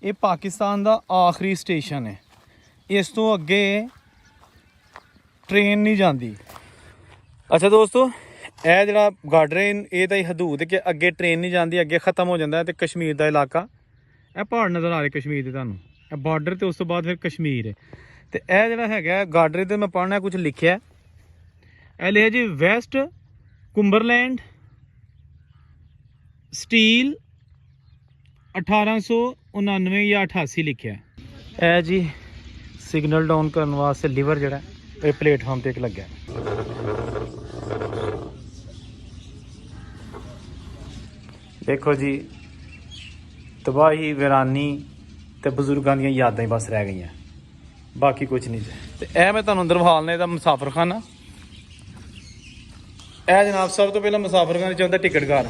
ਇਹ ਪਾਕਿਸਤਾਨ ਦਾ ਆਖਰੀ ਸਟੇਸ਼ਨ ਹੈ। ਇਸ ਤੋਂ ਅੱਗੇ ਟ੍ਰੇਨ ਨਹੀਂ ਜਾਂਦੀ। ਅੱਛਾ ਦੋਸਤੋ, ਇਹ ਜਿਹੜਾ ਗਾਰਡਰ ਹੈ ਇਹ ਤਾਂ ਹੀ ਹਦੂਦ ਕਿ ਅੱਗੇ ਟ੍ਰੇਨ ਨਹੀਂ ਜਾਂਦੀ, ਅੱਗੇ ख़त्म ਹੋ ਜਾਂਦਾ। ਤੇ ਕਸ਼ਮੀਰ ਦਾ ਇਲਾਕਾ, ਇਹ ਪਹਾੜ ਨਜ਼ਰ ਆ ਰਹੇ ਕਸ਼ਮੀਰ ਦੇ ਤੁਹਾਨੂੰ, ਇਹ ਬਾਰਡਰ ਤੇ ਉਸ ਤੋਂ ਬਾਅਦ ਫਿਰ ਕਸ਼ਮੀਰ ਹੈ। ਤੇ ਇਹ ਜਿਹੜਾ ਹੈਗਾ ਗਾਰਡਰ ਤੇ ਮੈਂ ਪੜ੍ਹਨਾ ਕੁਝ ਲਿਖਿਆ, ਇਹ ਲਿਖਿਆ ਜੀ ਵੈਸਟ ਕੁੰਬਰਲੈਂਡ ਸਟੀਲ 1899 ਜਾਂ 88 ਲਿਖਿਆ। ਇਹ ਜੀ ਸਿਗਨਲ ਡਾਊਨ ਕਰਨ ਵਾਸਤੇ ਲੀਵਰ ਜਿਹੜਾ ਇਹ ਪਲੇਟਫਾਰਮ ਤੇ ਇੱਕ ਲੱਗਿਆ। ਦੇਖੋ ਜੀ, ਤਬਾਹੀ ਵੀਰਾਨੀ ਤੇ ਬਜ਼ੁਰਗਾਂ ਦੀਆਂ ਯਾਦਾਂ ਹੀ ਬਸ ਰਹਿ ਗਈਆਂ, ਬਾਕੀ ਕੁਝ ਨਹੀਂ। ਤੇ ਇਹ ਮੈਂ ਤੁਹਾਨੂੰ ਅੰਦਰ ਵਿਖਾਲਣਾ ਇਹਦਾ ਮੁਸਾਫਰਖਾਨਾ। ਇਹ ਜਨਾਬ ਸਭ ਤੋਂ ਪਹਿਲਾਂ ਮੁਸਾਫਰਖਾਨੇ 'ਚ ਆਉਂਦਾ ਟਿਕਟ ਘਰ।